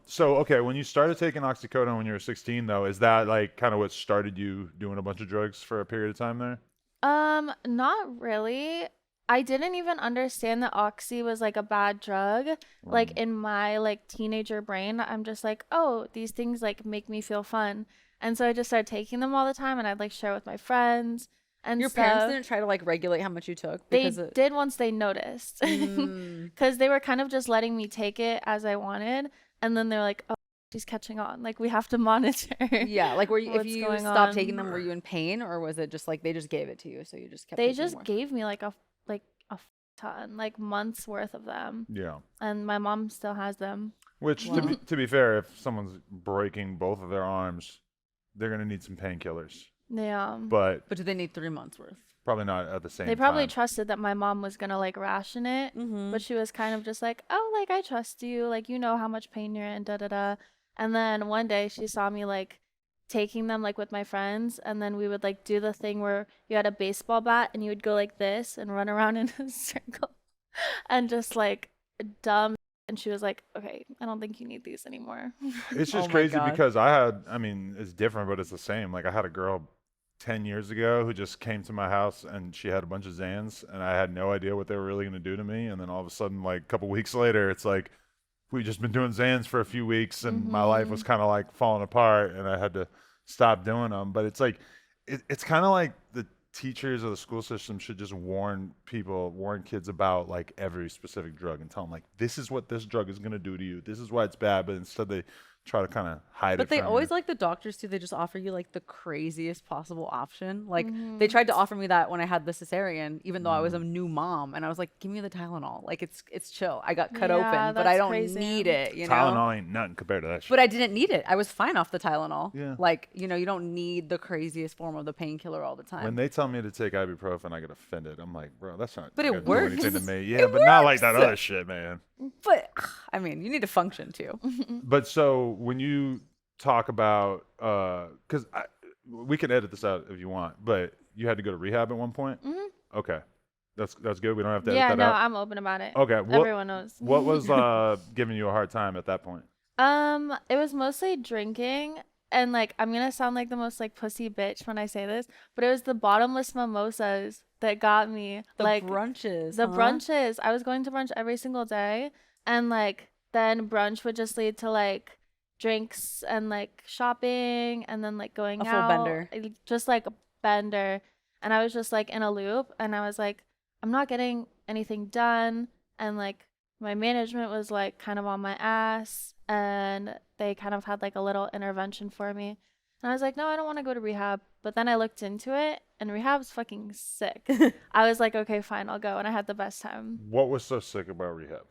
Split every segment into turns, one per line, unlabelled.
So okay, when you started taking oxycodone when you were 16, though, is that like kind of what started you doing a bunch of drugs for a period of time there?
Not really. I didn't even understand that oxy was like a bad drug. Like
Mm.
in my like teenager brain, I'm just like, oh, these things like make me feel fun. And so I just started taking them all the time and I'd like share with my friends and
Your parents
stuff.
didn't try to like regulate how much you took because
They
it.
did once they noticed.
Mm,
Because they were kind of just letting me take it as I wanted. And then they're like, oh, she's catching on. Like we have to monitor
yeah, like were you if
what's
you
going
stopped taking
on.
them, were you in pain or was it just like they just gave it to you, so you just kept
They
taking
just
more?
gave me like a ton, like months worth of them,
Yeah.
and my mom still has them.
Which to be
Wow.
to be fair, if someone's breaking both of their arms, they're gonna need some painkillers.
Yeah.
But
But do they need 3 months worth?
probably not at the
They
same
probably
time.
trusted that my mom was gonna like ration it,
Mm-hmm.
but she was kind of just like, oh, like I trust you, like you know how much pain you're in, da da da. And then one day she saw me like taking them like with my friends, and then we would like do the thing where you had a baseball bat and you would go like this and run around in a circle and just like dumb. And she was like, okay, I don't think you need these anymore.
It's
Oh
just
my
crazy
God.
because I mean, it's different, but it's the same. Like I had a girl 10 years ago who just came to my house and she had a bunch of Zans and I had no idea what they were really going to do to me. And then all of a sudden, like a couple weeks later, it's like we just been doing Zans for a few weeks and my life was
Mhm.
kind of like falling apart and I had to stop doing them. But it's like, it's kind of like the teachers of the school system should just warn kids about like every specific drug and tell them like, this is what this drug is going to do to you. This is why it's bad. But instead they try to kind of hide
But
it
they
from you.
always like the doctors too. They just offer you like the craziest possible option. Like they
Mhm.
tried to offer me that when I had the cesarean, even though I was
Mm.
a new mom, and I was like, "Give me the Tylenol. Like it's chill. I got cut
Yeah,
open, but I
that's
don't
crazy.
need it, you know."
Tylenol ain't nothing compared to that
But
shit.
I didn't need it. I was fine off the Tylenol.
Yeah.
Like, you don't need the craziest form of the painkiller all the
When
time.
they tell me to take ibuprofen, I get offended. I'm like, bro, that's not
But
gonna
it
do anything to
works.
me. Yeah,
It
but not like that
works.
other shit, man.
But I mean, you need to function too.
But so when you talk about, because we can edit this out if you want, but you had to go to rehab at one point.
Mhm.
Okay, that's good. We don't have to edit
Yeah,
that
no,
out.
I'm open about it.
Okay,
Everyone knows.
what was giving you a hard time at that point?
It was mostly drinking, and like I'm gonna sound like the most like pussy bitch when I say this, but it was the bottomless mimosas that got me.
The
Like
brunches,
the
huh?
brunches, I was going to brunch every single day, and like then brunch would just lead to like drinks and like shopping and then like
A
going
full
out,
bender.
just like a bender. And I was just like in a loop, and I was like, I'm not getting anything done. And like my management was like kind of on my ass, and they kind of had like a little intervention for me. And I was like, no, I don't want to go to rehab. But then I looked into it, and rehab's fucking sick. I was like, okay, fine, I'll go. And I had the best time.
What was so sick about rehab?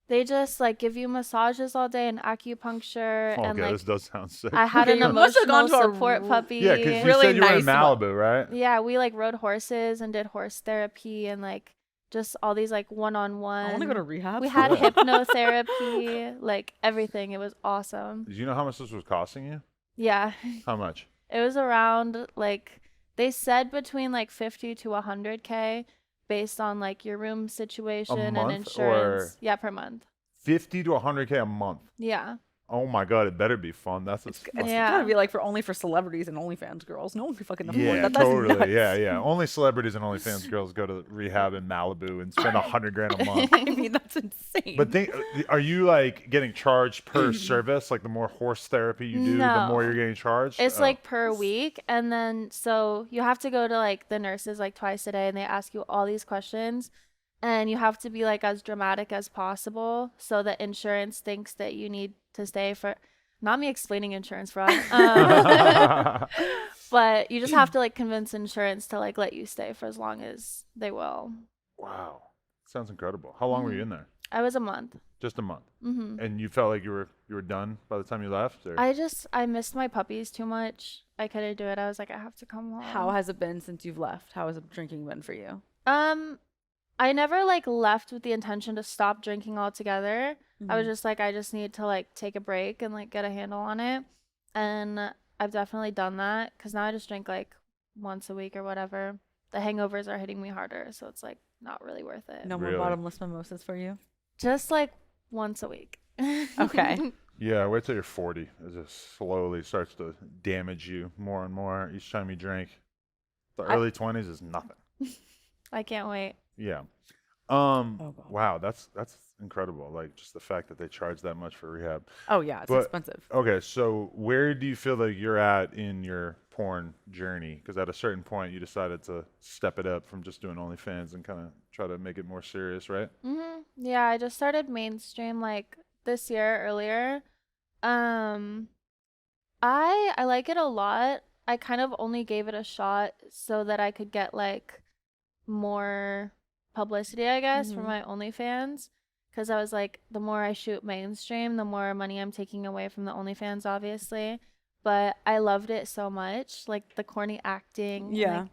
They just like give you massages all day and acupuncture, and
Okay, this
like
does sound sick.
I had
Okay,
an
you must have gone
emotional
to a
support
Yeah, because
puppy.
you
really
said you were in
nice one.
Malibu, right?
Yeah, we like rode horses and did horse therapy and like just all these like
I want to go to
one-on-one.
rehab.
We had
Yeah.
hypnotherapy, like everything. It was awesome.
Did you know how much this was costing you?
Yeah.
How much?
It was around like they said between like 50 to 100K based on like your room
A
situation and
month or
insurance. Yeah, per month.
50 to 100K a month?
Yeah.
Oh my god, it better be fun.
It's
Yeah.
gotta be like for only for celebrities and OnlyFans girls. No one can fucking afford
Yeah,
that. That's
totally.
nuts.
Yeah, yeah. Only celebrities and OnlyFans girls go to rehab in Malibu and spend 100 grand a month.
I mean, that's insane.
But are you like getting charged per service? Like the more horse therapy you do, the more you're
No.
getting charged?
It's
Oh,
like per week, and then so you have to go to like the nurses like twice a day, and they ask you all these questions, and you have to be like as dramatic as possible so that insurance thinks that you need to stay for, not me explaining insurance fraud, but you just have to like convince insurance to like let you stay for as long as they will.
wow. Sounds incredible. How long were you
Hmm.
in there?
I was a month.
Just a month.
Hmm.
And you felt like you were done by the time you left? Or?
I missed my puppies too much. I couldn't do it. I was like, I have to come
How
home.
has it been since you've left? How has drinking been for you?
Um, I never like left with the intention to stop drinking altogether. I was
Mhm.
just like, I just need to like take a break and like get a handle on it. And I've definitely done that because now I just drink like once a week or whatever. The hangovers are hitting me harder, so it's like not really worth it.
No more
Really?
bottomless mimosas for you?
Just like once a week.
Okay.
Yeah, wait till you're 40. It just slowly starts to damage you more and more each time you drink. The
I
early 20s is nothing.
I can't wait.
Yeah.
Oh god.
Wow, that's incredible. Like just the fact that they charge that much for rehab.
Oh yeah, it's
But
expensive.
okay, so where do you feel like you're at in your porn journey? Because at a certain point, you decided to step it up from just doing OnlyFans and kind of try to make it more serious, right?
Yeah, I just started mainstream like this year earlier. Um, I like it a lot. I kind of only gave it a shot so that I could get like more publicity, I guess, for
Mhm.
my OnlyFans. Because I was like, the more I shoot mainstream, the more money I'm taking away from the OnlyFans, obviously. But I loved it so much, like the corny acting and like
Yeah.